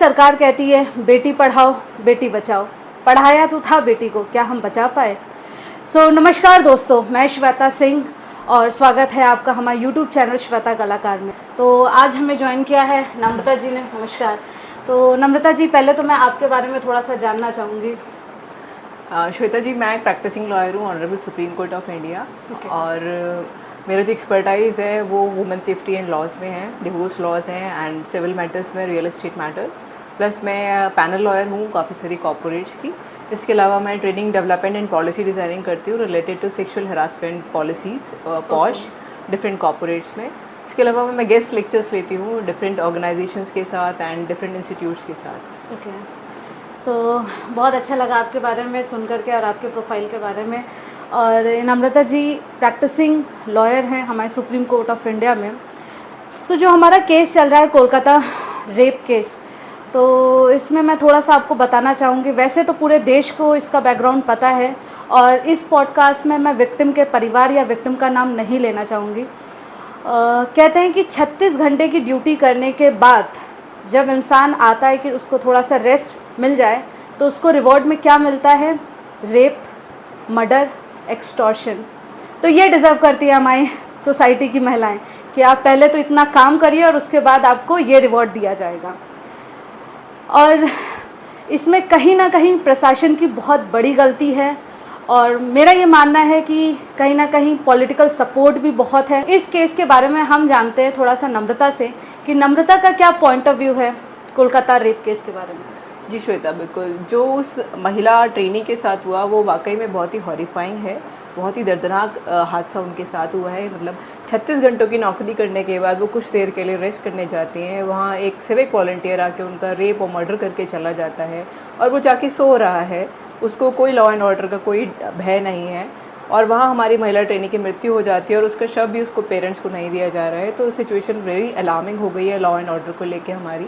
सरकार कहती है बेटी पढ़ाओ बेटी बचाओ, पढ़ाया तो था बेटी को, क्या हम बचा पाए? नमस्कार दोस्तों, मैं श्वेता सिंह और स्वागत है आपका हमारे YouTube चैनल श्वेता कलाकार में। तो आज हमें ज्वाइन किया है नम्रता जी ने। नमस्कार। तो नम्रता जी, पहले तो मैं आपके बारे में थोड़ा सा जानना चाहूँगी। श्वेता जी, मैं एक प्रैक्टिसिंग लॉयर हूँ honourable supreme court of India. और मेरा जो एक्सपर्टाइज़ है वो वुमेन सेफ्टी एंड लॉज में है, डिवोर्स लॉज हैं एंड सिविल मैटर्स में, रियल एस्टेट मैटर्स। प्लस मैं पैनल लॉयर हूँ काफ़ी सारी कॉर्पोरेट्स की। इसके अलावा मैं training development and policy designing करती हूँ related to sexual harassment policies POSH different corporates में। इसके अलावा मैं गेस्ट लेक्चर्स लेती हूँ डिफरेंट ऑर्गेनाइजेशंस के साथ एंड डिफरेंट इंस्टीट्यूट्स के साथ। ओके, बहुत अच्छा लगा आपके बारे में सुन करके और आपके प्रोफाइल के बारे में। और नम्रता जी प्रैक्टिसिंग लॉयर हैं हमारे सुप्रीम कोर्ट ऑफ इंडिया में। जो हमारा केस चल रहा है कोलकाता रेप केस, तो इसमें मैं थोड़ा सा आपको बताना चाहूँगी। वैसे तो पूरे देश को इसका बैकग्राउंड पता है और इस पॉडकास्ट में मैं विक्टिम के परिवार या विक्टिम का नाम नहीं लेना चाहूँगी। कहते हैं कि 36 घंटे की ड्यूटी करने के बाद जब इंसान आता है कि उसको थोड़ा सा रेस्ट मिल जाए तो उसको रिवॉर्ड में क्या मिलता है? Rape, murder, extortion. तो ये डिज़र्व करती है हमारी सोसाइटी की महिलाएं कि आप पहले तो इतना काम करिए और उसके बाद आपको ये रिवॉर्ड दिया जाएगा। और इसमें कहीं ना कहीं प्रशासन की बहुत बड़ी गलती है और मेरा ये मानना है कि कहीं ना कहीं पॉलिटिकल सपोर्ट भी बहुत है। इस केस के बारे में हम जानते हैं थोड़ा सा नम्रता से कि नम्रता का क्या पॉइंट ऑफ व्यू है कोलकाता रेप केस के बारे में। जी श्वेता, बिल्कुल जो उस महिला ट्रेनी के साथ हुआ वो वाकई में बहुत ही हॉरिफाइंग है, बहुत ही दर्दनाक हादसा उनके साथ हुआ है। मतलब 36 घंटों की नौकरी करने के बाद वो कुछ देर के लिए रेस्ट करने जाती हैं, वहाँ एक सिविक वॉलंटियर आके उनका रेप और मर्डर करके चला जाता है और वो जाके सो रहा है, उसको कोई लॉ एंड ऑर्डर का कोई भय नहीं है। और वहाँ हमारी महिला ट्रेनी की मृत्यु हो जाती है और उसका शव भी उसको पेरेंट्स को नहीं दिया जा रहा है। तो सिचुएशन वेरी अलार्मिंग हो गई है लॉ एंड ऑर्डर को लेके हमारी।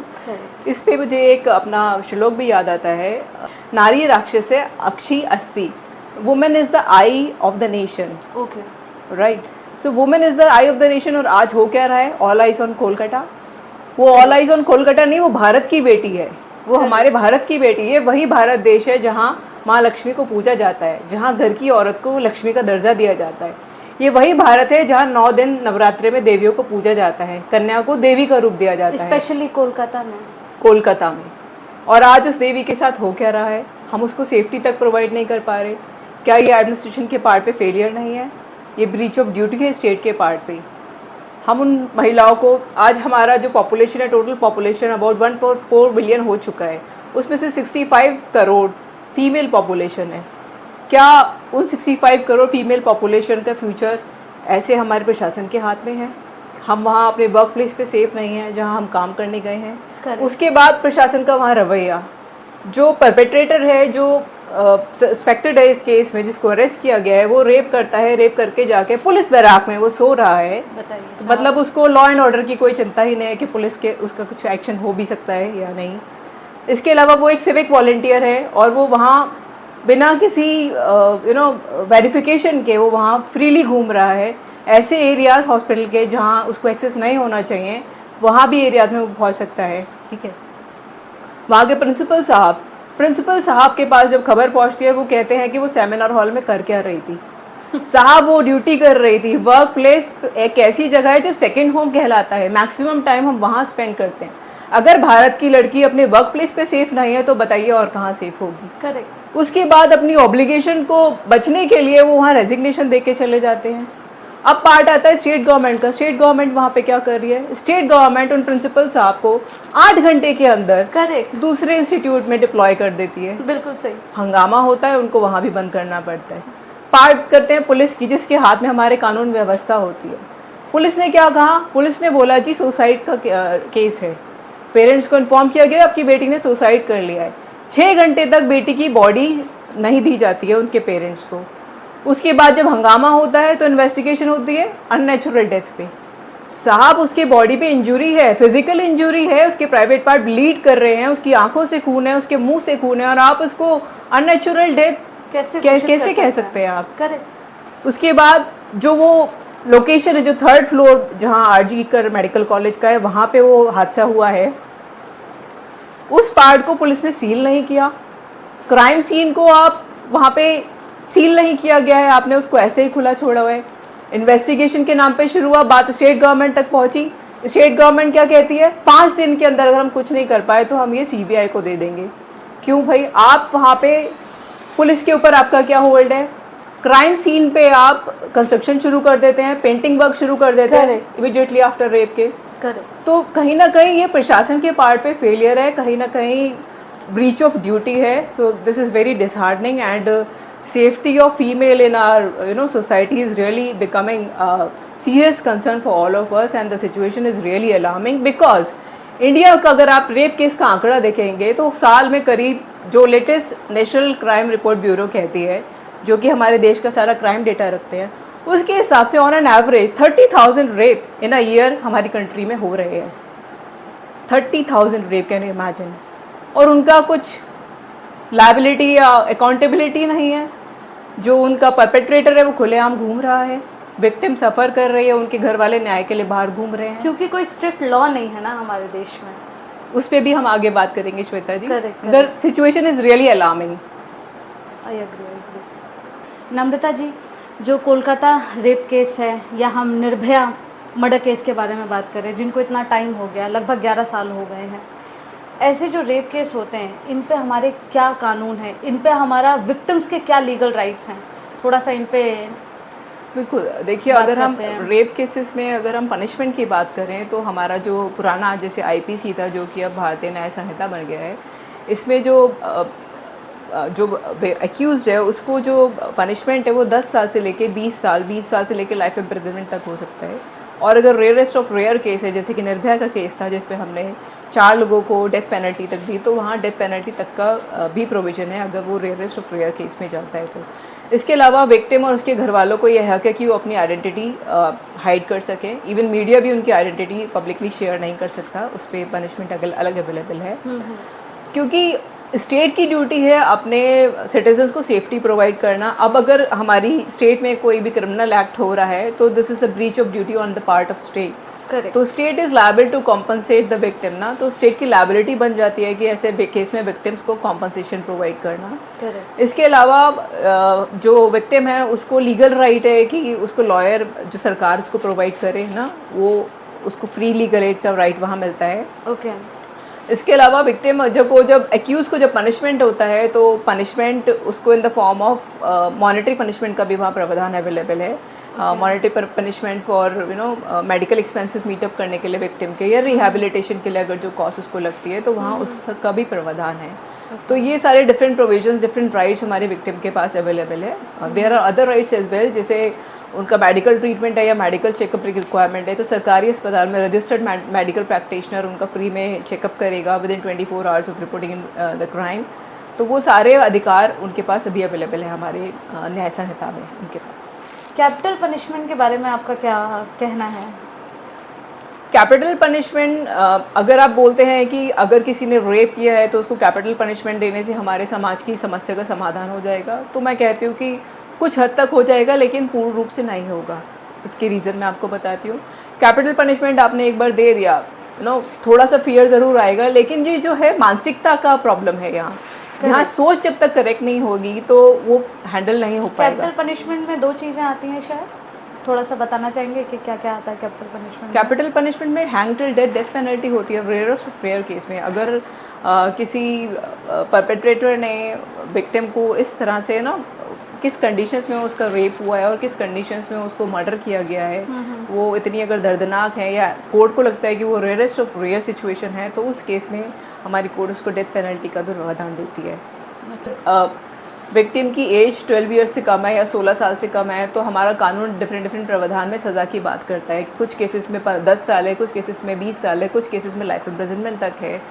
इस पे मुझे एक अपना श्लोक भी याद आता है, नारी राक्षस है अक्षी अस्ति, women is the I of the nation. Okay, right. So women is the I of the nation. और आज हो क्या रहा है? All eyes on Kolkata. वो ऑल आइज ऑन कोलकाता नहीं, वो भारत की बेटी है, वो हमारे भारत की बेटी है। वही भारत देश है जहाँ माँ लक्ष्मी को पूजा जाता है, जहाँ घर की औरत को लक्ष्मी का दर्जा दिया जाता है। ये वही भारत है जहाँ 9 दिन नवरात्रे में देवियों को पूजा जाता है, कन्या को देवी का रूप दिया जाता है, स्पेशली कोलकाता में। कोलकाता में। और आज उस देवी के साथ हो क्या रहा है? हम उसको सेफ्टी तक प्रोवाइड नहीं कर पा रहे। क्या ये एडमिनिस्ट्रेशन के पार्ट पे फेलियर नहीं है? ये ब्रीच ऑफ ड्यूटी है स्टेट के पार्ट पे। हम उन महिलाओं को, आज हमारा जो पॉपुलेशन है, टोटल पॉपुलेशन अबाउट 1.4 बिलियन हो चुका है, उसमें से 65 करोड़ फीमेल पॉपुलेशन है। क्या उन 65 करोड़ फीमेल पॉपुलेशन का फ्यूचर ऐसे हमारे प्रशासन के हाथ में है? हम वहाँ अपने वर्क प्लेस पे सेफ नहीं हैं जहाँ हम काम करने गए हैं। उसके बाद प्रशासन का वहाँ रवैया, जो परपेट्रेटर है, जो सस्पेक्टेड है इस केस में, जिसको अरेस्ट किया गया है, वो रेप करता है, रेप करके जाके पुलिस बैराक में वो सो रहा है। तो मतलब उसको लॉ एंड ऑर्डर की कोई चिंता ही नहीं है कि पुलिस के उसका कुछ एक्शन हो भी सकता है या नहीं। इसके अलावा वो एक सिविक वॉलंटियर है और वो वहाँ बिना किसी वेरिफिकेशन के वो वहाँ फ्रीली घूम रहा है। ऐसे एरियाज हॉस्पिटल के जहाँ उसको एक्सेस नहीं होना चाहिए, वहाँ भी एरियाज में वो पहुँच सकता है। ठीक है, वहाँ के प्रिंसिपल साहब के पास जब खबर पहुँचती है, वो कहते हैं कि वो सेमिनार हॉल में कर क्या रही थी? साहब वो ड्यूटी कर रही थी। वर्क प्लेस एक ऐसी जगह है जो सेकेंड होम कहलाता है, मैक्सिमम टाइम हम वहाँ स्पेंड करते हैं। अगर भारत की लड़की अपने वर्क प्लेस पे सेफ नहीं है तो बताइए और कहाँ सेफ होगी? करेक्ट। उसके बाद अपनी ऑब्लिगेशन को बचने के लिए वो वहाँ रेजिग्नेशन दे के चले जाते हैं। अब पार्ट आता है स्टेट गवर्नमेंट का। स्टेट गवर्नमेंट वहाँ पे क्या कर रही है? स्टेट गवर्नमेंट उन प्रिंसिपल साहब को 8 घंटे के अंदर करेक्ट दूसरे इंस्टीट्यूट में डिप्लॉय कर देती है। बिल्कुल सही। हंगामा होता है, उनको वहाँ भी बंद करना पड़ता है। पार्ट करते हैं पुलिस की, जिसके हाथ में हमारे कानून व्यवस्था होती है। पुलिस ने क्या कहा? पुलिस ने बोला जी सुसाइड का केस है, पेरेंट्स को इन्फॉर्म किया गया आपकी बेटी ने सुसाइड कर लिया है। 6 घंटे तक बेटी की बॉडी नहीं दी जाती है उनके पेरेंट्स को। उसके बाद जब हंगामा होता है तो इन्वेस्टिगेशन होती है अननेचुरल डेथ पे। साहब उसके बॉडी पे इंजरी है, फिजिकल इंजरी है, उसके प्राइवेट पार्ट ब्लीड कर रहे हैं, उसकी आंखों से खून है, उसके मुंह से खून है, और आप उसको अननेचुरल डेथ कैसे कह सकते हैं आप? करेक्ट। उसके बाद जो वो लोकेशन है, जो 3rd फ्लोर जहाँ आरजी कर मेडिकल कॉलेज का है, वहाँ पे वो हादसा हुआ है। उस पार्ट को पुलिस ने सील नहीं किया, क्राइम सीन को आप वहाँ पे सील नहीं किया गया है, आपने उसको ऐसे ही खुला छोड़ा हुआ है। इन्वेस्टिगेशन के नाम पे शुरू हुआ, बात स्टेट गवर्नमेंट तक पहुँची। स्टेट गवर्नमेंट क्या कहती है, 5 दिन के अंदर अगर हम कुछ नहीं कर पाए तो हम ये CBI को दे देंगे। क्यों भाई, आप वहाँ पे पुलिस के ऊपर आपका क्या होल्ड है? क्राइम सीन पे आप कंस्ट्रक्शन शुरू कर देते हैं, पेंटिंग वर्क शुरू कर देते हैं इमीडिएटली आफ्टर रेप केस। तो कहीं ना कहीं ये प्रशासन के पार्ट पे फेलियर है, कहीं ना कहीं ब्रीच ऑफ ड्यूटी है। तो this is very disheartening and safety of female in our society is really becoming serious concern for all of us and the situation is really alarming because India का अगर आप rape case का आंकड़ा देखेंगे तो साल में करीब, जो latest national crime report bureau कहती है, जो कि हमारे देश का सारा क्राइम डेटा रखते हैं, उसके हिसाब से on an average 30,000 rape in a year हमारी कंट्री में हो रहे हैं। 30,000 रेप, कैन यू इमेजिन? और उनका कुछ लायबिलिटी या अकाउंटेबिलिटी नहीं है। जो उनका परपेट्रेटर है वो खुलेआम घूम रहा है, विक्टिम सफ़र कर रही है, उनके घर वाले न्याय के लिए बाहर घूम रहे हैं, क्योंकि कोई स्ट्रिक्ट लॉ नहीं है ना हमारे देश में। उस पर भी हम आगे बात करेंगे Shweta ji. Correct. The situation is really alarming. I agree. Namrata ji, जो कोलकाता रेप केस है या हम निर्भया मर्डर केस के बारे में बात करें, जिनको इतना टाइम हो गया, लगभग 11 साल हो गए हैं, ऐसे जो रेप केस होते हैं इन पे हमारे क्या कानून है, इन पे हमारा विक्टिम्स के क्या लीगल राइट्स हैं, थोड़ा सा इन पे। बिल्कुल, देखिए अगर हम रेप केसेस में अगर हम पनिशमेंट की बात करें तो हमारा जो पुराना जैसे IPC था, जो कि अब भारतीय न्याय संहिता बन गया है, इसमें जो एक्यूज़ है उसको जो पनिशमेंट है वो 10 साल से लेके 20 साल से लेके लाइफ इम्प्रिजनमेंट तक हो सकता है। और अगर रेयरेस्ट ऑफ रेयर केस है, जैसे कि निर्भया का केस था जिस पे हमने 4 लोगों को डेथ पेनल्टी तक दी, तो वहाँ डेथ पेनल्टी तक का भी प्रोविज़न है अगर वो रेयरेस्ट ऑफ रेयर केस में जाता है। तो इसके अलावा विक्टिम और उसके घर वालों को यह हक है कि वो अपनी आइडेंटिटी हाइड कर सकें। इवन मीडिया भी उनकी आइडेंटिटी पब्लिकली शेयर नहीं कर सकता, उस पर पनिशमेंट अलग अवेलेबल है। क्योंकि स्टेट की ड्यूटी है अपने सिटीजन्स को सेफ्टी प्रोवाइड करना। अब अगर हमारी स्टेट में कोई भी क्रिमिनल एक्ट हो रहा है तो this is a breach of duty on the part of state. तो state is liable to compensate the victim ना, तो स्टेट की लायबिलिटी बन जाती है कि ऐसे केस में विक्टिम्स को कॉम्पनसेशन प्रोवाइड करना। इसके अलावा जो विक्टिम है उसको लीगल राइट है कि उसको लॉयर, जो सरकार उसको प्रोवाइड करे ना, वो उसको फ्री लीगल एड का राइट वहाँ मिलता है। इसके अलावा विक्टिम जब एक्यूज़ को जब पनिशमेंट होता है तो पनिशमेंट उसको in the form of monetary punishment का भी वहाँ प्रावधान अवेलेबल है। Monetary punishment for medical expenses meetup करने के लिए विक्टिम के, या रिहैबिलिटेशन के लिए अगर जो कॉस्ट उसको लगती है तो वहाँ उसका भी प्रावधान है। तो ये सारे डिफरेंट प्रोविजंस, डिफरेंट राइट्स हमारे विक्टिम के पास अवेलेबल है। There are other rights as well, जैसे उनका मेडिकल ट्रीटमेंट है या मेडिकल चेकअप की रिक्वायरमेंट है तो सरकारी अस्पताल में रजिस्टर्ड मेडिकल प्रैक्टिशनर उनका फ्री में चेकअप करेगा with in 24 hours of reporting in the crime. तो वो सारे अधिकार उनके पास अभी अवेलेबल है हमारे न्याय संहिता में उनके पास। कैपिटल पनिशमेंट के बारे में आपका क्या कहना है? कैपिटल पनिशमेंट, अगर आप बोलते हैं कि अगर किसी ने रेप किया है तो उसको कैपिटल पनिशमेंट देने से हमारे समाज की समस्या का समाधान हो जाएगा, तो मैं कहती हूँ कि कुछ हद तक हो जाएगा लेकिन पूर्ण रूप से नहीं होगा। उसकी रीज़न मैं आपको बताती हूँ। कैपिटल पनिशमेंट आपने एक बार दे दिया, थोड़ा सा फियर ज़रूर आएगा, लेकिन ये जो है मानसिकता का प्रॉब्लम है यहाँ सोच जब तक करेक्ट नहीं होगी तो वो हैंडल नहीं हो पाएगा। कैपिटल पनिशमेंट में 2 चीज़ें आती हैं, शायद थोड़ा सा बताना चाहेंगे कि क्या क्या आता है कैपिटल पनिशमेंट? कैपिटल पनिशमेंट में हैंग टिल डेथ पेनल्टी होती है रेयरेस्ट ऑफ रेयर केस में। अगर किसी परपेट्रेटर ने विक्टिम को इस तरह से किस कंडीशंस में उसका रेप हुआ है और किस कंडीशंस में उसको मर्डर किया गया है, वो इतनी अगर दर्दनाक है या कोर्ट को लगता है कि वो रेयरेस्ट ऑफ रेयर सिचुएशन है, तो उस केस में हमारी कोर्ट उसको डेथ पेनल्टी का भी प्रावधान देती है। विक्टिम की एज 12 ईयर्स से कम है या 16 साल से कम है तो हमारा कानून डिफरेंट प्रावधान में सज़ा की बात करता है। कुछ केसेस में 10 साल है, कुछ केसेस में 20 साल है, कुछ केसेस में लाइफ इम्प्रिजनमेंट तक है।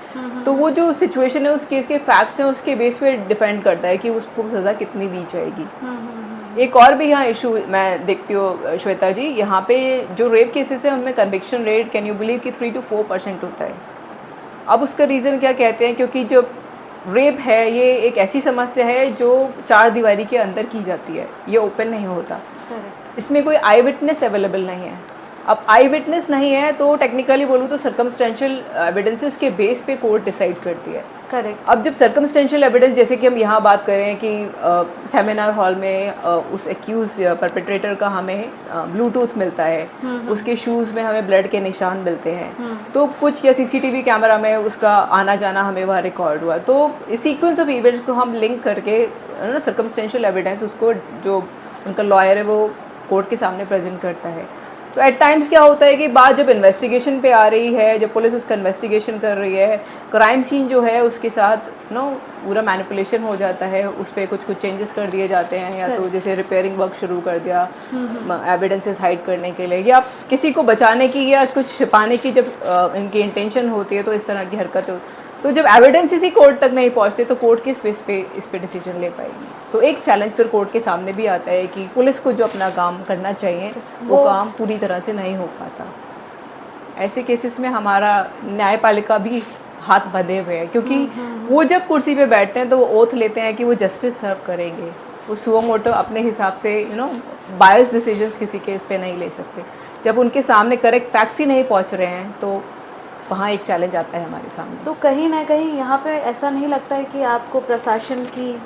तो वो जो सिचुएशन है उस केस के फैक्ट्स हैं उसके बेस पे डिपेंड करता है कि उसको सज़ा कितनी दी जाएगी। एक और भी यहाँ इशू मैं देखती हूँ श्वेता जी, यहाँ पे जो रेप केसेस हैं उनमें conviction rate, can you believe कि 3 to 4% होता है। अब उसका रीज़न क्या कहते हैं, क्योंकि जो रेप है ये एक ऐसी समस्या है जो 4 दीवारी के अंदर की जाती है, ये ओपन नहीं होता। इसमें कोई आई विटनेस अवेलेबल नहीं है। अब आई विटनेस नहीं है तो टेक्निकली बोलूँ तो सर्कमस्टेंशियल एविडेंसेस के बेस पे कोर्ट डिसाइड करती है। करेक्ट। अब जब सर्कमस्टेंशियल एविडेंस, जैसे कि हम यहाँ बात करें कि सेमिनार हॉल में उस एक्यूज परपेट्रेटर का हमें ब्लूटूथ मिलता है, उसके शूज़ में हमें ब्लड के निशान मिलते हैं, तो कुछ या सीसीटीवी कैमरा में उसका आना जाना हमें वहाँ रिकॉर्ड हुआ, तो इस सीक्वेंस ऑफ इवेंट्स को हम लिंक करके ना सर्कमस्टेंशियल एविडेंस उसको जो उनका लॉयर है वो कोर्ट के सामने प्रेजेंट करता है। तो एट टाइम्स क्या होता है कि बात जब इन्वेस्टिगेशन पे आ रही है, जब पुलिस उसका इन्वेस्टिगेशन कर रही है, क्राइम सीन जो है उसके साथ पूरा मैनिपुलेशन हो जाता है, उस पर कुछ चेंजेस कर दिए जाते हैं, या तो जैसे रिपेयरिंग वर्क शुरू कर दिया एविडेंसेस हाइड करने के लिए, या किसी को बचाने की या कुछ छिपाने की जब इनकी इंटेंशन होती है तो इस तरह की हरकत हो। तो जब एविडेंस इसी कोर्ट तक नहीं पहुंचते तो कोर्ट किस बेस पे इस पे डिसीजन ले पाएगी। तो एक चैलेंज फिर कोर्ट के सामने भी आता है कि पुलिस को जो अपना काम करना चाहिए वो काम पूरी तरह से नहीं हो पाता। ऐसे केसेस में हमारा न्यायपालिका भी हाथ बंधे हुए हैं, क्योंकि वो जब कुर्सी पे बैठते हैं तो वो ओथ लेते हैं कि वो जस्टिस सर्व करेंगे, वो सुओ मोटो अपने हिसाब से बायस डिसीजंस किसी केस पे नहीं ले सकते। जब उनके सामने करेक्ट फैक्ट्स ही नहीं पहुंच रहे हैं तो वहाँ एक चैलेंज आता है हमारे सामने। तो कहीं ना कहीं यहाँ पे ऐसा नहीं लगता है कि आपको प्रशासन की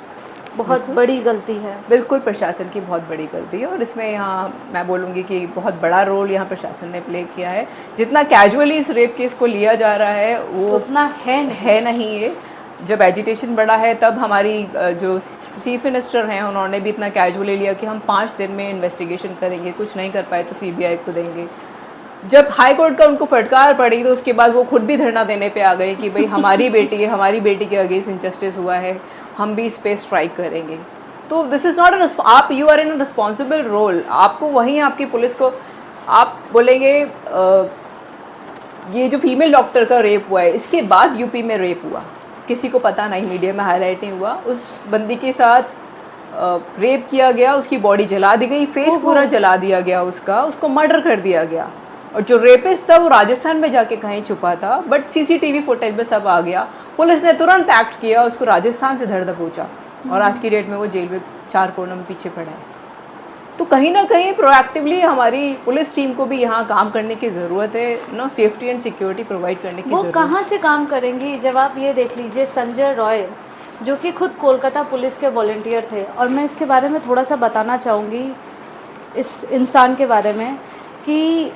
बहुत बड़ी गलती है? बिल्कुल प्रशासन की बहुत बड़ी गलती है, और इसमें यहाँ मैं बोलूँगी कि बहुत बड़ा रोल यहाँ प्रशासन ने प्ले किया है। जितना कैजुअली इस रेप केस को लिया जा रहा है वो उतना है नहीं ये। जब एजिटेशन बढ़ा है तब हमारी जो चीफ मिनिस्टर हैं उन्होंने भी इतना कैजुअली लिया कि हम 5 दिन में इन्वेस्टिगेशन करेंगे, कुछ नहीं कर पाए तो सीबीआई को देंगे। जब हाई कोर्ट का उनको फटकार पड़ी तो उसके बाद वो खुद भी धरना देने पे आ गए कि भाई हमारी बेटी है, हमारी बेटी के अगेंस्ट इनजस्टिस हुआ है, हम भी इस पे स्ट्राइक करेंगे। तो दिस इज़ नॉट आप you are in a responsible role. आपको वहीं आपकी पुलिस को आप बोलेंगे ये जो फीमेल डॉक्टर का रेप हुआ है इसके बाद यूपी में रेप हुआ, किसी को पता नहीं, मीडिया में हाईलाइट नहीं हुआ, उस बंदी के साथ रेप किया गया, उसकी बॉडी जला दी गई, फेस पूरा जला दिया गया, उसको मर्डर कर दिया गया, और जो रेपिस्ट था वो राजस्थान में जाके कहीं छुपा था, बट सीसीटीवी फुटेज में सब आ गया। पुलिस ने तुरंत एक्ट किया, उसको राजस्थान से धर दबोचा, और आज की डेट में वो जेल में 4 कोनों में पीछे पड़ा है। तो कहीं ना कहीं प्रोएक्टिवली हमारी पुलिस टीम को भी यहाँ काम करने की ज़रूरत है, सेफ्टी एंड सिक्योरिटी प्रोवाइड करने की वो ज़रूरत है। कहाँ से काम करेंगी? जब आप ये देख लीजिए संजय रॉय जो कि खुद कोलकाता पुलिस के वॉलंटियर थे, और मैं इसके बारे में थोड़ा सा बताना चाहूँगी इस इंसान के बारे में कि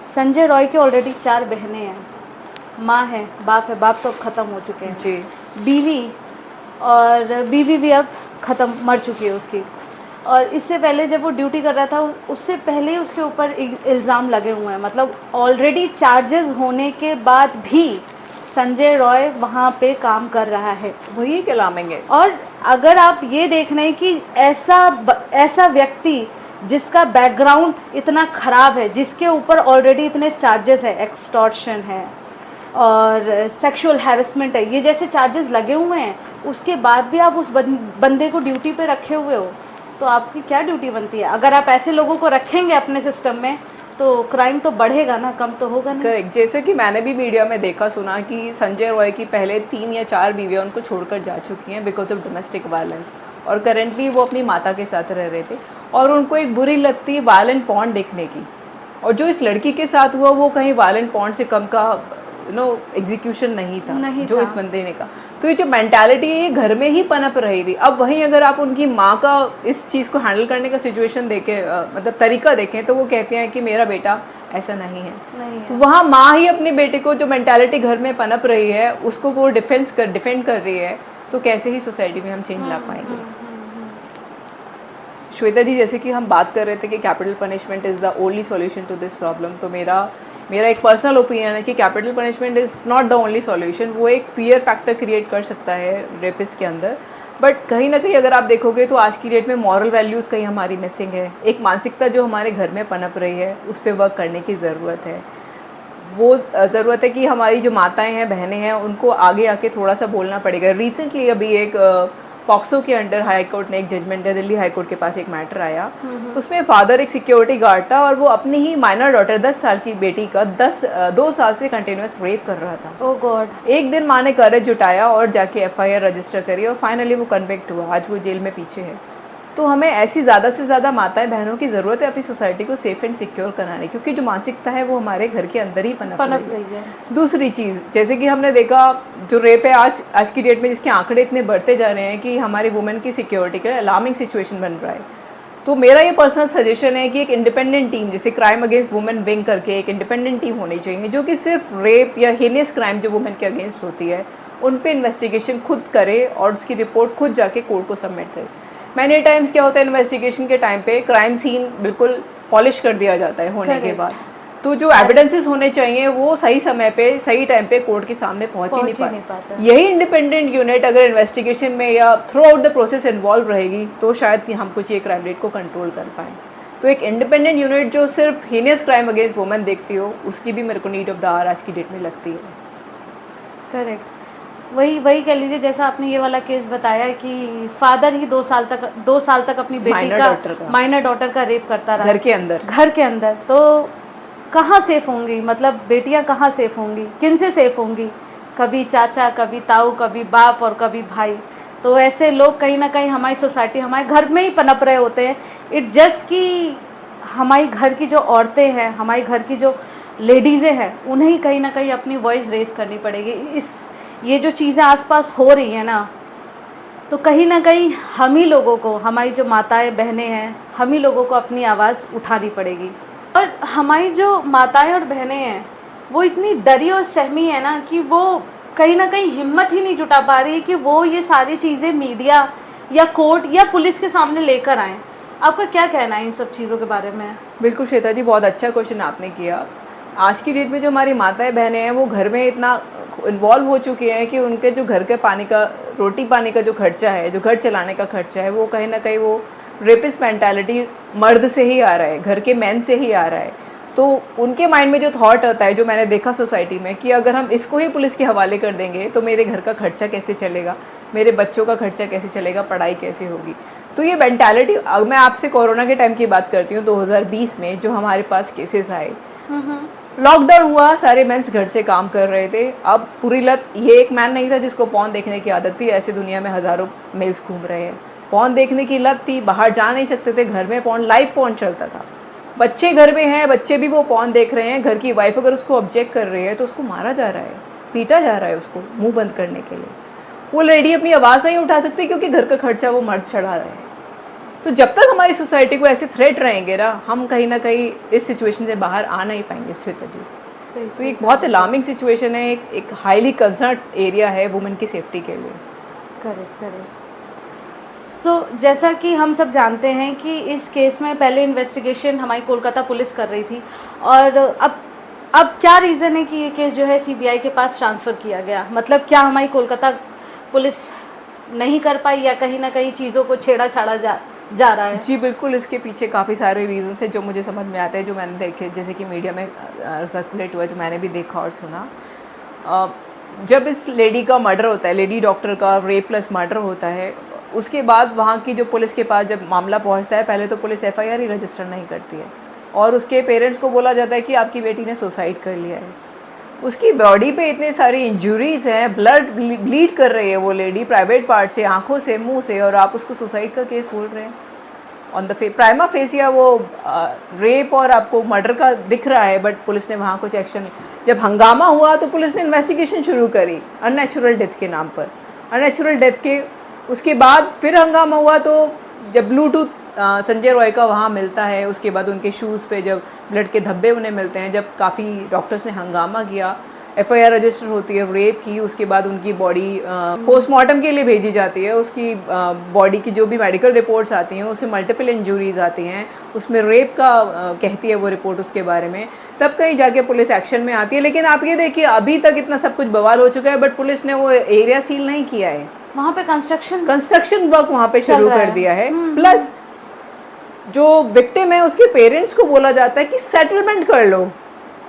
संजय रॉय के ऑलरेडी 4 बहनें हैं, माँ है, बाप है, बाप तो अब ख़त्म हो चुके हैं जी, बीवी भी अब ख़त्म, मर चुकी है उसकी। और इससे पहले जब वो ड्यूटी कर रहा था उससे पहले उसके ऊपर इल्ज़ाम लगे हुए हैं, मतलब ऑलरेडी चार्जेस होने के बाद भी संजय रॉय वहाँ पे काम कर रहा है, वही कहलाएंगे। और अगर आप ये देख रहे हैं कि ऐसा व्यक्ति जिसका बैकग्राउंड इतना ख़राब है, जिसके ऊपर ऑलरेडी इतने चार्जेस है, एक्सटॉर्शन है और सेक्सुअल हैरेसमेंट है, ये जैसे चार्जेस लगे हुए हैं, उसके बाद भी आप उस बंदे को ड्यूटी पे रखे हुए हो, तो आपकी क्या ड्यूटी बनती है? अगर आप ऐसे लोगों को रखेंगे अपने सिस्टम में तो क्राइम तो बढ़ेगा ना, कम तो होगा नहीं। करेक्ट। जैसे कि मैंने भी मीडिया में देखा सुना कि संजय रॉय की पहले 3 या 4 बीवियाँ उनको छोड़कर जा चुकी हैं बिकॉज ऑफ डोमेस्टिक वायलेंस, और करेंटली वो अपनी माता के साथ रह रहे थे, और उनको एक बुरी लत थी वायलेंट पॉर्न देखने की, और जो इस लड़की के साथ हुआ वो कहीं वायलेंट पॉर्न से कम का एग्जीक्यूशन नहीं था जो इस बंदे ने कहा। तो ये जो मेंटालिटी है ये घर में ही पनप रही थी। अब वहीं अगर आप उनकी माँ का इस चीज़ को हैंडल करने का सिचुएशन देखें, मतलब तरीका देखें, तो वो कहते हैं कि मेरा बेटा ऐसा नहीं है। तो वहाँ माँ ही अपने बेटे को जो मेंटालिटी घर में पनप रही है उसको वो डिफेंड कर रही है, तो कैसे ही सोसाइटी में हम चेंज ला पाएंगे। श्वेता जी, जैसे कि हम बात कर रहे थे कि capital punishment is the only solution to this problem, तो मेरा एक पर्सनल ओपिनियन है कि capital punishment is not the only solution. वो एक फियर फैक्टर क्रिएट कर सकता है रेपिस्ट के अंदर, बट कहीं ना कहीं अगर आप देखोगे तो आज की डेट में मॉरल वैल्यूज़ कहीं हमारी मिसिंग है। एक मानसिकता जो हमारे घर में पनप रही है उस पर वर्क करने की ज़रूरत है। वो ज़रूरत है कि हमारी जो माताएं हैं, बहनें हैं, उनको आगे आके थोड़ा सा बोलना पड़ेगा। रिसेंटली अभी एक पॉक्सो के अंडर हाई कोर्ट ने एक जजमेंट है, दिल्ली हाई कोर्ट के पास एक मैटर आया, उसमें फादर एक सिक्योरिटी गार्ड था और वो अपनी ही माइनर डॉटर 10 साल की बेटी का 2 साल से कंटिन्यूस रेप कर रहा था। ओह गॉड। एक दिन माँ ने करेज जुटाया और जाके FIR रजिस्टर करी और फाइनली वो कन्विक्ट हुआ। आज वो जेल में पीछे है। तो हमें ऐसी ज़्यादा से ज़्यादा माताएं बहनों की ज़रूरत है अपनी सोसाइटी को सेफ एंड सिक्योर कराने, क्योंकि जो मानसिकता है वो हमारे घर के अंदर ही पनप रही है। दूसरी चीज़, जैसे कि हमने देखा जो रेप है आज की डेट में, जिसके आंकड़े इतने बढ़ते जा रहे हैं कि हमारी वुमेन की सिक्योरिटी का अलार्मिंग सिचुएशन बन रहा है। तो मेरा ये पर्सनल सजेशन है कि एक इंडिपेंडेंट टीम, जैसे क्राइम अगेंस्ट वुमेन विंग करके एक इंडिपेंडेंट टीम होनी चाहिए, जो कि सिर्फ रेप या हीनियस क्राइम जो वुमेन के अगेंस्ट होती है उन पे इन्वेस्टिगेशन खुद करे और उसकी रिपोर्ट खुद जाके कोर्ट को सबमिट करे। मैनी टाइम्स क्या होता है, इन्वेस्टिगेशन के टाइम पे क्राइम सीन बिल्कुल पॉलिश कर दिया जाता है होने के बाद, तो जो एविडेंसेस होने चाहिए वो सही समय पे सही टाइम पे कोर्ट के सामने पहुंच ही नहीं पाता। यही इंडिपेंडेंट यूनिट अगर इन्वेस्टिगेशन में या through out the process involve रहेगी तो शायद हम कुछ ये क्राइम रेट को कंट्रोल कर पाएँ। तो एक इंडिपेंडेंट यूनिट जो सिर्फ हीनियस क्राइम अगेंस्ट वुमेन देखती हो, उसकी भी मेरे को नीड ऑफ द आवर आज की डेट में लगती है। करेक्ट, वही कह लीजिए, जैसा आपने ये वाला केस बताया कि फादर ही 2 साल तक अपनी बेटी का माइनर डॉटर का रेप करता रहा घर के अंदर। तो कहाँ सेफ होंगी, मतलब बेटियाँ कहाँ सेफ होंगी, किन से सेफ होंगी? कभी चाचा, कभी ताऊ, कभी बाप और कभी भाई। तो ऐसे लोग कहीं ना कहीं हमारी सोसाइटी, हमारे घर में ही पनप रहे होते हैं। इट जस्ट कि हमारी घर की जो औरतें हैं, हमारी घर की जो लेडीज़ें हैं, उन्हें कहीं ना कहीं अपनी वॉइस रेज करनी पड़ेगी। ये जो चीज़ें आसपास हो रही हैं ना, तो कहीं ना कहीं हम ही लोगों को, हमारी जो माताएं बहनें हैं, हम ही लोगों को अपनी आवाज़ उठानी पड़ेगी। और हमारी जो माताएं और बहनें हैं वो इतनी डरी और सहमी है ना कि वो कहीं ना कहीं हिम्मत ही नहीं जुटा पा रही कि वो ये सारी चीज़ें मीडिया या कोर्ट या पुलिस के सामने लेकर आएँ। आपका क्या कहना है इन सब चीज़ों के बारे में? बिल्कुल श्वेता जी, बहुत अच्छा क्वेश्चन आपने किया। आज की डेट में जो हमारी माताएं बहनें हैं वो घर में इतना इन्वॉल्व हो चुकी हैं कि उनके जो घर के पानी का, रोटी पानी का जो खर्चा है, जो घर चलाने का खर्चा है, वो कहीं ना कहीं वो रेपिस्ट मेंटालिटी मर्द से ही आ रहा है, घर के मैन से ही आ रहा है। तो उनके माइंड में जो थॉट आता है, जो मैंने देखा सोसाइटी में, कि अगर हम इसको ही पुलिस के हवाले कर देंगे तो मेरे घर का खर्चा कैसे चलेगा, मेरे बच्चों का खर्चा कैसे चलेगा, पढ़ाई कैसे होगी। तो ये मेंटालिटी, मैं आपसे कोरोना के टाइम की बात करती हूँ, 2020 में जो हमारे पास केसेस आए, लॉकडाउन हुआ, सारे मेंस घर से काम कर रहे थे। अब पूरी लत, ये एक मैन नहीं था जिसको पॉर्न देखने की आदत थी, ऐसे दुनिया में हज़ारों मेल्स घूम रहे हैं। पॉर्न देखने की लत थी, बाहर जा नहीं सकते थे, घर में पॉर्न, लाइव पॉर्न चलता था। बच्चे घर में हैं, बच्चे भी वो पॉर्न देख रहे हैं। घर की वाइफ अगर उसको ऑब्जेक्ट कर रही है तो उसको मारा जा रहा है, पीटा जा रहा है उसको मुंह बंद करने के लिए। वो लेडी अपनी आवाज़ नहीं उठा सकती क्योंकि घर का खर्चा वो मर्द चढ़ा रहे हैं। तो जब तक हमारी सोसाइटी को ऐसे थ्रेट रहेंगे ना, हम कहीं ना कहीं इस सिचुएशन से बाहर आ नहीं पाएंगे श्वेता जी। तो एक बहुत अलार्मिंग सिचुएशन है, एक हाईली कंसर्न एरिया है वुमेन की सेफ्टी के लिए। करेक्ट। सो जैसा कि हम सब जानते हैं कि इस केस में पहले इन्वेस्टिगेशन हमारी कोलकाता पुलिस कर रही थी, और अब क्या रीज़न है कि ये केस जो है सीबीआई के पास ट्रांसफ़र किया गया? मतलब क्या हमारी कोलकाता पुलिस नहीं कर पाई या कहीं ना कहीं चीज़ों को छेड़ा छाड़ा जा रहा है? जी बिल्कुल, इसके पीछे काफ़ी सारे रीजंस हैं जो मुझे समझ में आते हैं, जो मैंने देखे, जैसे कि मीडिया में सर्कुलेट हुआ, जो मैंने भी देखा और सुना। जब इस लेडी का मर्डर होता है, लेडी डॉक्टर का रेप प्लस मर्डर होता है, उसके बाद वहाँ की जो पुलिस के पास जब मामला पहुँचता है, पहले तो पुलिस एफआईआर ही रजिस्टर नहीं करती है और उसके पेरेंट्स को बोला जाता है कि आपकी बेटी ने सुसाइड कर लिया है। उसकी बॉडी पे इतने सारी इंजरीज हैं, ब्लड ब्लीड कर रही है वो लेडी प्राइवेट पार्ट से, आंखों से, मुंह से, और आप उसको सुसाइड का केस बोल रहे हैं। ऑन द प्राइमा फेसिया वो रेप और आपको मर्डर का दिख रहा है, बट पुलिस ने वहाँ कुछ एक्शन नहीं। जब हंगामा हुआ तो पुलिस ने इन्वेस्टिगेशन शुरू करी अननेचुरल डेथ के नाम पर, अननेचुरल डेथ के। उसके बाद फिर हंगामा हुआ, तो जब ब्लूटूथ संजय रॉय का वहाँ मिलता है, उसके बाद उनके शूज़ पे जब ब्लड के धब्बे उन्हें मिलते हैं, जब काफ़ी डॉक्टर्स ने हंगामा किया, एफआईआर रजिस्टर होती है रेप की, उसके बाद उनकी बॉडी पोस्टमार्टम के लिए भेजी जाती है। उसकी बॉडी की जो भी मेडिकल रिपोर्ट्स आती हैं उसमें मल्टीपल इंजरीज आती हैं, उसमें रेप का कहती है वो रिपोर्ट उसके बारे में, तब कहीं जाके पुलिस एक्शन में आती है। लेकिन आप ये देखिए, अभी तक इतना सब कुछ बवाल हो चुका है, बट पुलिस ने वो एरिया सील नहीं किया है, वहाँ पे कंस्ट्रक्शन वर्क वहाँ पे शुरू कर दिया है। प्लस जो विक्टिम है उसके पेरेंट्स को बोला जाता है कि सेटलमेंट कर लो।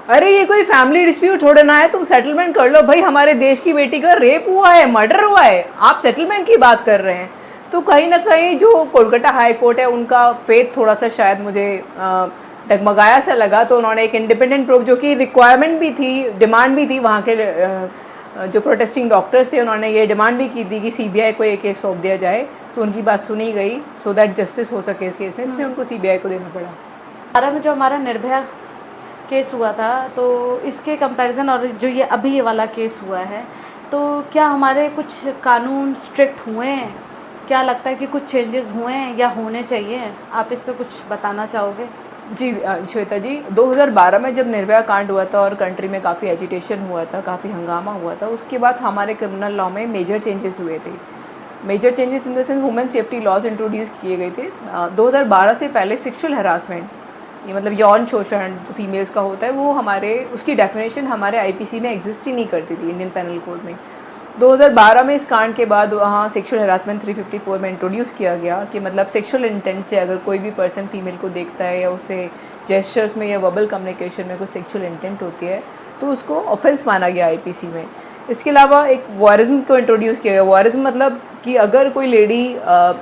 अरे ये कोई फैमिली डिस्प्यूट थोड़ा ना है, तुम सेटलमेंट कर लो भाई, हमारे देश की बेटी का रेप हुआ है, मर्डर हुआ है, आप सेटलमेंट की बात कर रहे हैं। तो कहीं ना कहीं जो कोलकाता हाई कोर्ट है उनका फेथ थोड़ा सा शायद मुझे डगमगाया सा लगा। तो उन्होंने एक इंडिपेंडेंट प्रोब, जो कि रिक्वायरमेंट भी थी, डिमांड भी थी वहाँ के जो प्रोटेस्टिंग डॉक्टर्स थे उन्होंने ये डिमांड भी की थी कि सीबीआई को ये केस सौंप दिया जाए, तो उनकी बात सुनी गई सो दैट जस्टिस हो सके इस केस में, इसलिए उनको सीबीआई को देना पड़ा। भारत में जो हमारा निर्भया केस हुआ था, तो इसके कंपैरिजन और जो ये अभी ये वाला केस हुआ है, तो क्या हमारे कुछ कानून स्ट्रिक्ट हुए हैं? क्या लगता है कि कुछ चेंजेस हुए हैं या होने चाहिए? आप इस पर कुछ बताना चाहोगे? जी श्वेता जी, 2012 में जब निर्भया कांड हुआ था और कंट्री में काफ़ी एजिटेशन हुआ था, काफ़ी हंगामा हुआ था, उसके बाद हमारे क्रिमिनल लॉ में मेजर चेंजेस हुए थे। Major changes in the sense women safety laws introduce किए गए थे। 2012 से पहले सेक्सुअल हरासमेंट, ये मतलब यौन शोषण जो फीमेल्स का होता है, वो हमारे उसकी डेफिनेशन हमारे आईपीसी में एग्जिस्ट ही नहीं करती थी, इंडियन पेनल कोड में। 2012 में इस कांड के बाद वहाँ सेक्सुअल हरासमेंट 354 में इंट्रोड्यूस किया गया कि मतलब सेक्सुअल इंटेंट से अगर कोई भी पर्सन फीमेल को देखता है या उसे जेस्चर्स में या वर्बल कम्युनिकेशन में कुछ सेक्सुअल इंटेंट होती है तो उसको ऑफेंस माना गया आईपीसी में। इसके अलावा एक वॉयरिज्म को इंट्रोड्यूस किया गया। वॉयरिज्म मतलब कि अगर कोई लेडी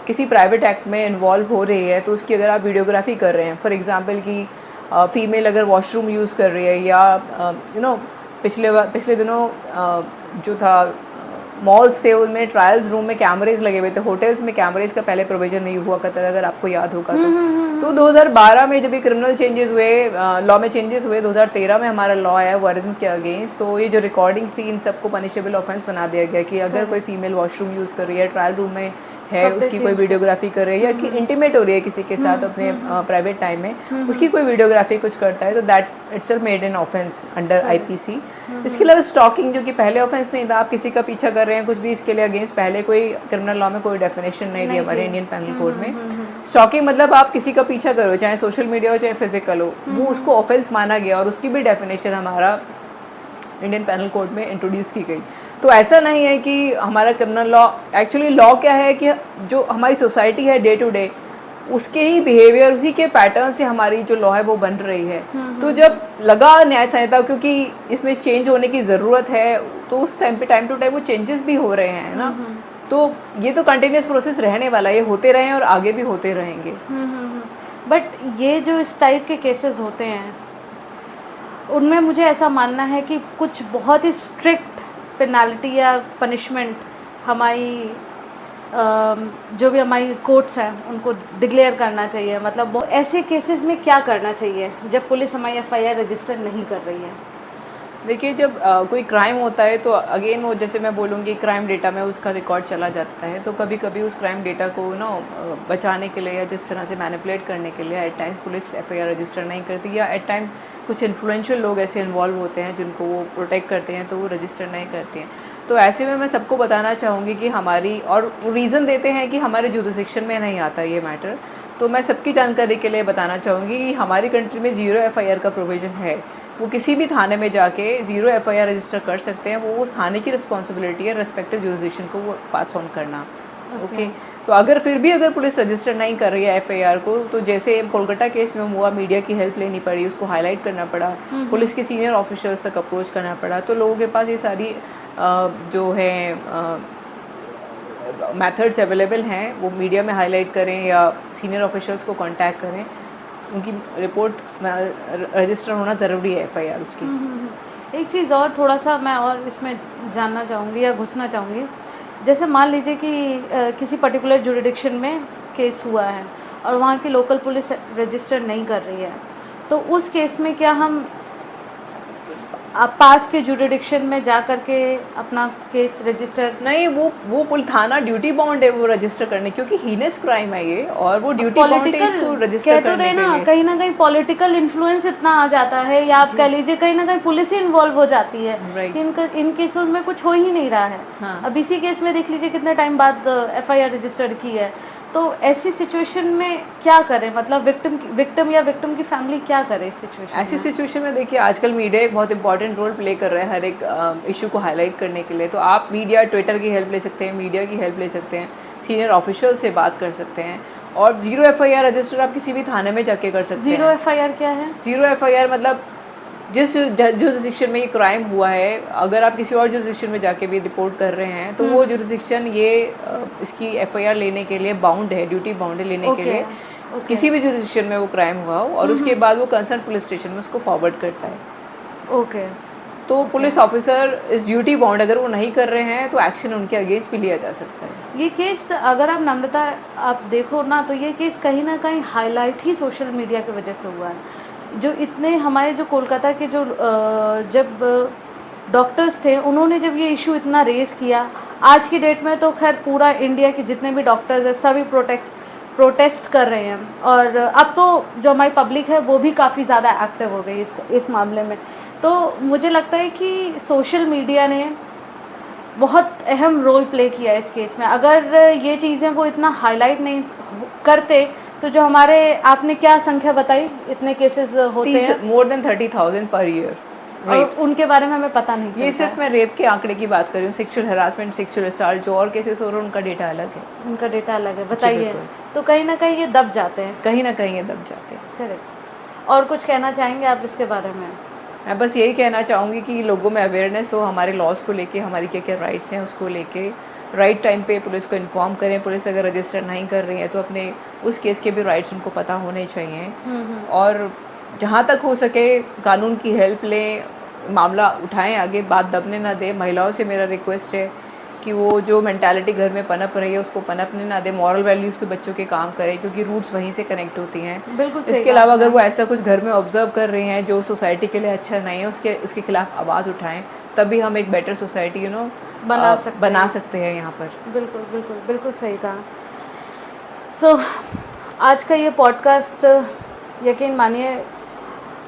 किसी प्राइवेट एक्ट में इन्वॉल्व हो रही है तो उसकी अगर आप वीडियोग्राफी कर रहे हैं, फॉर एग्जांपल कि फीमेल अगर वॉशरूम यूज़ कर रही है या पिछले दिनों जो था मॉल्स थे उनमें ट्रायल्स रूम में कैमरेज लगे हुए थे, होटल्स में कैमरेज का पहले प्रोविजन नहीं हुआ करता था, अगर आपको याद होगा तो 2012 में जब ये क्रिमिनल चेंजेस हुए, लॉ में चेंजेस हुए, 2013 में हमारा लॉ आया वॉयरिज्म के अगेंस्ट, तो ये जो रिकॉर्डिंग्स थी इन सबको पनिशेबल ऑफेंस बना दिया गया कि अगर कोई फीमेल वॉशरूम यूज़ कर रही है, ट्रायल रूम में है, उसकी कोई वीडियोग्राफी कर रही है या कि इंटीमेट हो रही है किसी के साथ अपने प्राइवेट टाइम में, उसकी कोई वीडियोग्राफी कुछ करता है तो that itself made an offence under IPC. इसके अलावा स्टॉकिंग जो कि पहले ऑफेंस नहीं था, आप किसी का पीछा कर रहे हैं कुछ भी, इसके लिए अगेंस्ट पहले कोई क्रिमिनल लॉ में कोई डेफिनेशन नहीं थी हमारे इंडियन पेनल कोड में। स्टॉकिंग मतलब आप किसी का पीछा करो, चाहे सोशल मीडिया हो चाहे फिजिकल हो, वो उसको ऑफेंस माना गया और उसकी भी डेफिनेशन हमारा इंडियन पेनल कोड में इंट्रोड्यूस की गई। तो ऐसा नहीं है कि हमारा क्रिमिनल लॉ, एक्चुअली लॉ क्या है कि जो हमारी सोसाइटी है डे टू डे उसके ही बिहेवियर, उसी के पैटर्न से हमारी जो लॉ है वो बन रही है। तो जब लगा न्याय संहिता क्योंकि इसमें चेंज होने की ज़रूरत है तो उस टाइम टू टाइम वो चेंजेस भी हो रहे हैं ना, तो ये तो कंटिन्यूस प्रोसेस रहने वाला है, ये होते रहे और आगे भी होते रहेंगे। बट ये जो इस टाइप के केसेस होते हैं उनमें मुझे ऐसा मानना है कि कुछ बहुत ही स्ट्रिक्ट पेनाल्टी या पनिशमेंट हमारी जो भी हमारी कोर्ट्स हैं उनको डिक्लेयर करना चाहिए। मतलब वो ऐसे केसेस में क्या करना चाहिए जब पुलिस हमारी एफआईआर रजिस्टर नहीं कर रही है? देखिए, जब कोई क्राइम होता है तो अगेन वो, जैसे मैं बोलूँगी, क्राइम डेटा में उसका रिकॉर्ड चला जाता है, तो कभी कभी उस क्राइम डेटा को बचाने के लिए या जिस तरह से मैनिपुलेट करने के लिए at times police FIR register नहीं करती, या एट टाइम कुछ इन्फ्लुएंशियल लोग ऐसे इन्वॉल्व होते हैं जिनको वो प्रोटेक्ट करते हैं तो वो रजिस्टर नहीं करती हैं। तो ऐसे में मैं सबको बताना चाहूँगी कि हमारी, और रीज़न देते हैं कि हमारे जुरिसडिक्शन में नहीं आता ये मैटर, तो मैं सबकी जानकारी के लिए बताना चाहूँगी कि हमारी कंट्री में 0 एफआईआर का प्रोविज़न है। वो किसी भी थाने में जाके 0 एफआईआर रजिस्टर कर सकते हैं, वो उस थाने की रिस्पॉन्सिबिलिटी है रेस्पेक्टिव जुरिसडिक्शन को वो पास ऑन करना। ओके, तो अगर फिर भी अगर पुलिस रजिस्टर नहीं कर रही है एफआईआर को, तो जैसे कोलकाता केस में हुआ, मीडिया की हेल्प लेनी पड़ी, उसको हाईलाइट करना पड़ा, पुलिस के सीनियर ऑफिसर्स तक अप्रोच करना पड़ा, तो लोगों के पास ये सारी जो है मेथड्स अवेलेबल हैं, वो मीडिया में हाईलाइट करें या सीनियर ऑफिसर्स को कांटेक्ट करें, उनकी रिपोर्ट रजिस्टर होना ज़रूरी है एफआईआर उसकी। एक चीज़ और थोड़ा सा मैं और इसमें जानना चाहूँगी या घुसना चाहूँगी, जैसे मान लीजिए कि किसी पर्टिकुलर जुरिडिक्शन में केस हुआ है और वहाँ की लोकल पुलिस रजिस्टर नहीं कर रही है, तो उस केस में क्या हम पास के जुरिडिक्शन में जा करके अपना केस रजिस्टर? नहीं, वो पुल थाना ड्यूटी बाउंड है वो रजिस्टर करने, क्योंकि हीनस क्राइम है ये, और वो ड्यूटी बाउंड है इसको रजिस्टर करने के लिए। कहीं ना कहीं पॉलिटिकल इन्फ्लुएंस इतना आ जाता है, या आप कह लीजिए कहीं ना कहीं पुलिस ही इन्वॉल्व हो जाती है कि इन केसों में कुछ हो ही नहीं रहा है। अब इसी केस में देख लीजिए कितने टाइम बाद एफआईआर रजिस्टर की है, तो ऐसी सिचुएशन में क्या करें? मतलब विक्टिम या विक्टिम की फैमिली क्या करे इस सिचुएशन? ऐसी सिचुएशन में देखिए, आजकल मीडिया एक बहुत इंपॉर्टेंट रोल प्ले कर रहा है हर एक इशू को हाईलाइट करने के लिए। तो आप मीडिया, ट्विटर की हेल्प ले सकते हैं, मीडिया की हेल्प ले सकते हैं, सीनियर ऑफिशियल से बात कर सकते हैं, और 0 एफआईआर रजिस्टर आप किसी भी थाने में जाके कर सकते हैं। 0 एफआईआर क्या है? 0 एफआईआर मतलब जिस जुरिसडिक्शन में ये क्राइम हुआ है, अगर आप किसी और जुरिसडिक्शन में जाके भी रिपोर्ट कर रहे हैं तो वो जुरिसडिक्शन ये इसकी एफआईआर लेने के लिए बाउंड है, ड्यूटी बाउंड है लेने के लिए, किसी भी जुरिसडिक्शन में वो क्राइम हुआ हो, और उसके बाद वो कंसर्न पुलिस स्टेशन में उसको फॉरवर्ड करता है। ओके, तो पुलिस ऑफिसर इस ड्यूटी बाउंड, अगर वो नहीं कर रहे हैं तो एक्शन उनके अगेंस्ट भी लिया जा सकता है। ये केस अगर आप नम्रता आप देखो ना, तो ये केस कहीं ना कहीं हाईलाइट ही सोशल मीडिया की वजह से हुआ है। जो इतने हमारे जो कोलकाता के जो जब डॉक्टर्स थे, उन्होंने जब ये इशू इतना रेज़ किया, आज की डेट में तो खैर पूरा इंडिया के जितने भी डॉक्टर्स हैं सभी प्रोटेस्ट कर रहे हैं। और अब तो जो हमारी पब्लिक है वो भी काफ़ी ज़्यादा एक्टिव हो गई इस मामले में। तो मुझे लगता है कि सोशल मीडिया ने बहुत अहम रोल प्ले किया है इस केस में। अगर ये चीज़ें वो इतना हाईलाइट नहीं करते तो जो हमारे, आपने क्या संख्या बताई, इतने केसेस होते हैं मोर देन 30,000 पर ईयर, और उनके बारे में हमें पता नहीं चलता। ये सिर्फ मैं रेप के आंकड़े की बात कर रही हूँ। सेक्सुअल हरासमेंट, सेक्सुअल असॉल्ट, जो और केसेस हो रहे हैं उनका डेटा अलग है। उनका डेटा अलग है, बताइए। तो कहीं ना कहीं ये दब जाते हैं, कहीं ना कहीं ये दब जाते हैं। करेक्ट। और कुछ कहना चाहेंगे आप इसके बारे में? मैं बस यही कहना चाहूँगी कि लोगों में अवेयरनेस हो हमारे लॉज को लेके, हमारी क्या क्या राइट्स हैं उसको लेके। राइट टाइम पे पुलिस को इन्फॉर्म करें। पुलिस अगर रजिस्टर नहीं कर रही है तो अपने उस केस के भी राइट्स उनको पता होने चाहिए। और जहाँ तक हो सके कानून की हेल्प लें, मामला उठाएं, आगे बात दबने ना दें। महिलाओं से मेरा रिक्वेस्ट है कि वो जो मेंटालिटी घर में पनप रही है उसको पनपने ना दें। मॉरल वैल्यूज़ पे बच्चों के काम करें, क्योंकि रूट्स वहीं से कनेक्ट होती हैं। बिल्कुल। इसके अलावा अगर वो ऐसा कुछ घर में ऑब्जर्व कर रहे हैं जो सोसाइटी के लिए अच्छा नहीं है, उसके खिलाफ आवाज़ उठाएं, तभी हम एक बेटर सोसाइटी बना सकते हैं यहाँ पर। बिल्कुल बिल्कुल बिल्कुल सही कहा। सो आज का ये पॉडकास्ट, यकीन मानिए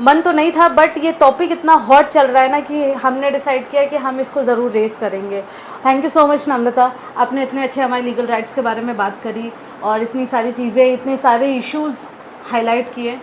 मन तो नहीं था, बट ये टॉपिक इतना हॉट चल रहा है ना कि हमने डिसाइड किया कि हम इसको ज़रूर रेस करेंगे। थैंक यू सो मच नम्रता, आपने इतने अच्छे हमारे लीगल राइट्स के बारे में बात करी और इतनी सारी चीज़ें, इतने सारे इश्यूज़ हाईलाइट किए।